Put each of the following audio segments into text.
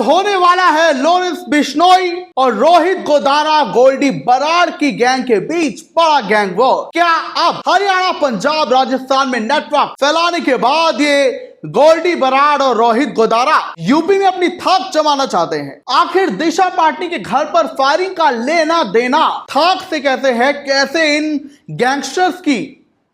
होने वाला है लॉरेंस बिश्नोई और रोहित गोदारा गोल्डी बराड़ की गैंग के बीच बड़ा गैंग वॉर। क्या अब हरियाणा, पंजाब, राजस्थान में नेटवर्क फैलाने के बाद ये गोल्डी बराड़ और रोहित गोदारा यूपी में अपनी थाक जमाना चाहते हैं? आखिर दिशा पाटनी के घर पर फायरिंग का लेना देना थाक से कैसे है, कैसे इन गैंगस्टर्स की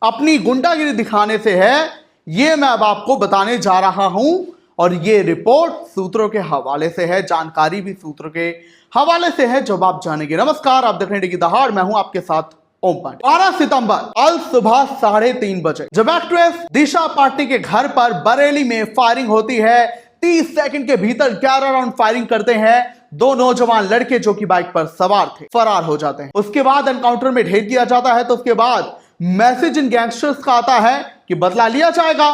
अपनी गुंडागिरी दिखाने से है, ये मैं अब आपको बताने जा रहा हूं। और ये रिपोर्ट सूत्रों के हवाले से है, जानकारी भी सूत्रों के हवाले से है, जब आप जानेंगे। नमस्कार, आप देख रहे हैं की दहाड़, मैं हूं आपके साथ ओम पांडे। 12 सितंबर अल सुबह 3:30 बजे जब एक्ट्रेस दिशा पाटनी के घर पर बरेली में फायरिंग होती है, 30 सेकंड के भीतर 11 राउंड फायरिंग करते हैं। 2 नौजवान लड़के जो कि बाइक पर सवार थे फरार हो जाते हैं। उसके बाद एनकाउंटर में ढेर दिया जाता है। तो उसके बाद मैसेज इन गैंगस्टर्स का आता है कि बदला लिया जाएगा।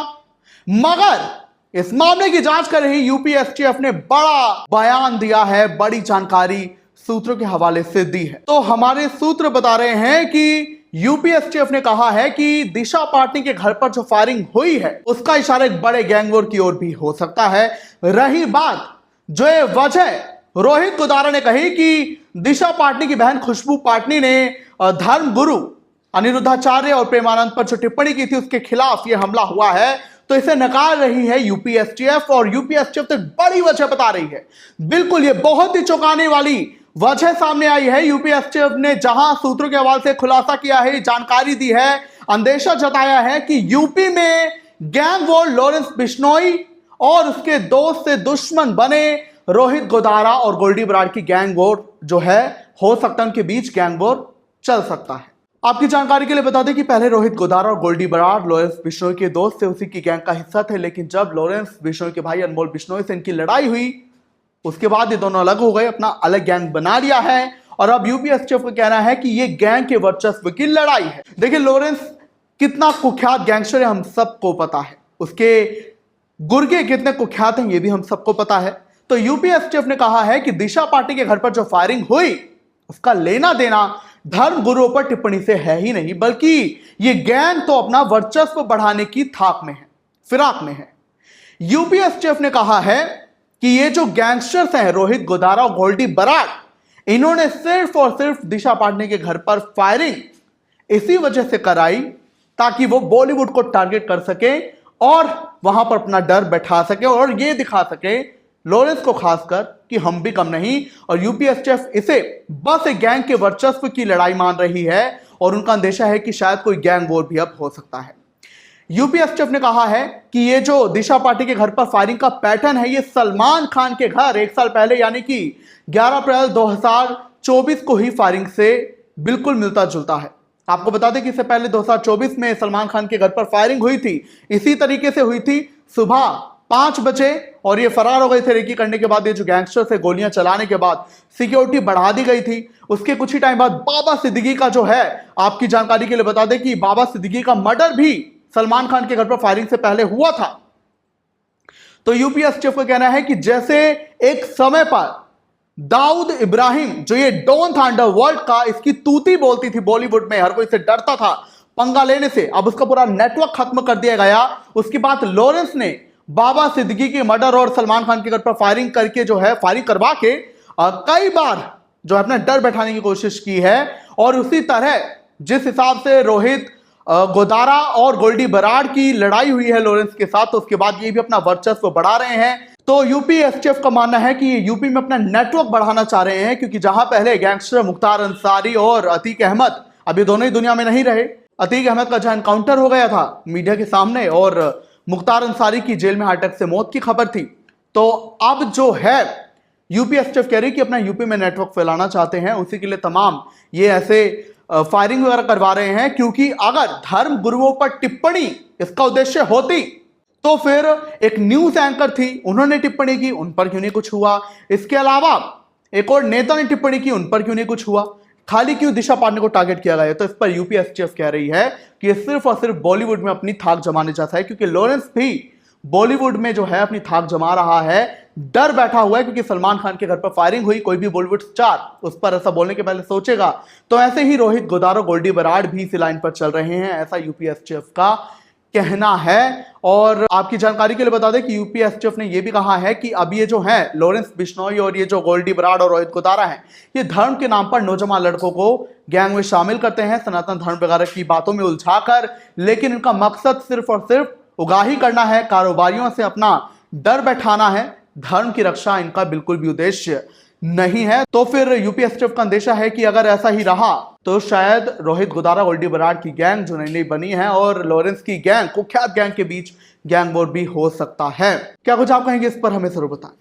मगर इस मामले की जांच कर रही यूपी एसटीएफ ने बड़ा बयान दिया है, बड़ी जानकारी सूत्रों के हवाले से दी है। तो हमारे सूत्र बता रहे हैं कि यूपी एसटीएफ ने कहा है कि दिशा पाटनी के घर पर जो फायरिंग हुई है उसका इशारा एक बड़े गैंग वॉर की ओर भी हो सकता है। रही बात जो ये वजह रोहित गोदारा ने कही कि दिशा पाटनी की बहन खुशबू पाटनी ने धर्म गुरु अनिरुद्धाचार्य और प्रेमानंद पर जो टिप्पणी की थी उसके खिलाफ यह हमला हुआ है, तो इसे नकार रही है यूपी एसटीएफ। और यूपी एसटीएफ तो बड़ी वजह बता रही है। बिल्कुल ये बहुत ही चौंकाने वाली वजह सामने आई है। यूपी एसटीएफ ने जहां सूत्रों के हवाले से खुलासा किया है, जानकारी दी है, अंदेशा जताया है कि यूपी में गैंग वॉर लॉरेंस बिश्नोई और उसके दोस्त से दुश्मन बने रोहित गोदारा और गोल्डी बराड़ की गैंग वॉर जो है हो सकता है, उनके बीच गैंग वॉर चल सकता है। आपकी जानकारी के लिए बता दें कि पहले रोहित गोदारा और गोल्डी बराड़ लॉरेंस बिश्नोई के दोस्त थे, उसी की गैंग का हिस्सा थे। लेकिन जब लॉरेंस बिश्नोई के भाई अनमोल बिश्नोई से इनकी लड़ाई हुई उसके बाद ये दोनों अलग हो गए, अपना अलग गैंग बना लिया है। और अब यूपी एसटीएफ का कहना है कि ये गैंग के वर्चस्व की लड़ाई है। देखिए लॉरेंस कितना कुख्यात गैंगस्टर है हम सबको पता है, उसके गुर्गे कितने कुख्यात हैं ये भी हम सबको पता है। तो यूपी एसटीएफ ने कहा है कि दिशा पाटनी के घर पर जो फायरिंग हुई उसका लेना देना धर्म गुरुओं पर टिप्पणी से है ही नहीं, बल्कि ये गैंग तो अपना वर्चस्व बढ़ाने की थाक में है, फिराक में है। यूपी एसटीएफ ने कहा है कि ये जो गैंगस्टर्स हैं रोहित गोदारा और गोल्डी बराड़, इन्होंने सिर्फ और सिर्फ दिशा पाटनी के घर पर फायरिंग इसी वजह से कराई ताकि वो बॉलीवुड को टारगेट कर सके और वहां पर अपना डर बैठा सके और ये दिखा सके लॉरेंस को खासकर कि हम भी कम नहीं। और यूपी एसटीएफ इसे बस एक गैंग के वर्चस्व की लड़ाई मान रही है और उनका अंदेशा है कि शायद कोई गैंग वॉर भी अब हो सकता है। यूपी एसटीएफ ने कहा है कि ये जो दिशा पाटनी के घर पर फायरिंग का पैटर्न है ये सलमान खान के घर 1 साल पहले यानी कि 11 अप्रैल 2024 को ही फायरिंग से बिल्कुल मिलता जुलता है। आपको बता दें कि इससे पहले 2024 में सलमान खान के घर पर फायरिंग हुई थी, इसी तरीके से हुई थी सुबह 5 बजे और ये फरार हो गए थे। रेकी करने के बाद ये जो गैंगस्टर से गोलियां चलाने के बाद सिक्योरिटी बढ़ा दी गई थी। उसके कुछ ही टाइम बाद बाबा सिद्दीकी का जो है, आपकी जानकारी के लिए बता दें कि बाबा सिद्दीकी का मर्डर भी सलमान खान के घर पर फायरिंग से पहले हुआ था। तो यूपी एसटीएफ का कहना है कि जैसे एक समय पर दाऊद इब्राहिम जो ये डॉन था अंडरवर्ल्ड का, इसकी तूती बोलती थी बॉलीवुड में, हर कोई से डरता था पंगा लेने से, अब उसका पूरा नेटवर्क खत्म कर दिया गया। उसके बाद लॉरेंस ने बाबा सिद्दीकी के मर्डर और सलमान खान के घर पर फायरिंग करके जो है फायरिंग करवा के कई बार जो है अपना डर बैठाने की कोशिश की है। और उसी तरह जिस हिसाब से रोहित गोदारा और गोल्डी बराड़ की लड़ाई हुई है लॉरेंस के साथ, तो उसके बाद ये भी अपना वर्चस्व बढ़ा रहे हैं। तो यूपी एसटीएफ का मानना है कि ये यूपी में अपना नेटवर्क बढ़ाना चाह रहे हैं, क्योंकि जहां पहले गैंगस्टर मुख्तार अंसारी और अतीक अहमद, अभी दोनों ही दुनिया में नहीं रहे। अतीक अहमद का जहां एनकाउंटर हो गया था मीडिया के सामने और मुख्तार अंसारी की जेल में हार्ट अटैक से मौत की खबर थी, तो अब जो है यूपी एसटीएफ कह रही कि अपना यूपी में नेटवर्क फैलाना चाहते हैं, उसी के लिए तमाम ये ऐसे फायरिंग वगैरह करवा रहे हैं। क्योंकि अगर धर्म गुरुओं पर टिप्पणी इसका उद्देश्य होती तो फिर एक न्यूज एंकर थी, उन्होंने टिप्पणी की, उन पर क्यों नहीं कुछ हुआ। इसके अलावा एक और नेता ने टिप्पणी की, उन पर क्यों नहीं कुछ हुआ। खाली क्यों दिशा पाटनी को टारगेट किया गया? तो इस पर यूपी एसटीएफ कह रही है कि ये सिर्फ और सिर्फ बॉलीवुड में अपनी थाक जमाने चाहता है, क्योंकि लॉरेंस भी बॉलीवुड में जो है अपनी थाक जमा रहा है, डर बैठा हुआ है। क्योंकि सलमान खान के घर पर फायरिंग हुई, कोई भी बॉलीवुड स्टार उस पर ऐसा बोलने के पहले सोचेगा। तो ऐसे ही रोहित गोदारा गोल्डी बराड़ भी इसी लाइन पर चल रहे हैं, ऐसा यूपी एसटीएफ का कहना है। और आपकी जानकारी के लिए बता दें कि यूपीएसटीएफ ने यह भी कहा है कि अब ये जो है लॉरेंस बिश्नोई और ये जो गोल्डी बराड़ और रोहित गोदारा है, ये धर्म के नाम पर नौजवान लड़कों को गैंग में शामिल करते हैं, सनातन धर्म वगैरह की बातों में उलझाकर। लेकिन इनका मकसद सिर्फ और सिर्फ उगाही करना है, कारोबारियों से अपना डर बैठाना है। धर्म की रक्षा इनका बिल्कुल भी उद्देश्य नहीं है। तो फिर यूपीएसटीएफ का अंदेशा है कि अगर ऐसा ही रहा तो शायद रोहित गोदारा गोल्डी बराड़ की गैंग जो नई नई बनी है और लॉरेंस की गैंग, कुख्यात गैंग के बीच गैंग वॉर भी हो सकता है। क्या कुछ आप कहेंगे इस पर, हमें जरूर बताएं।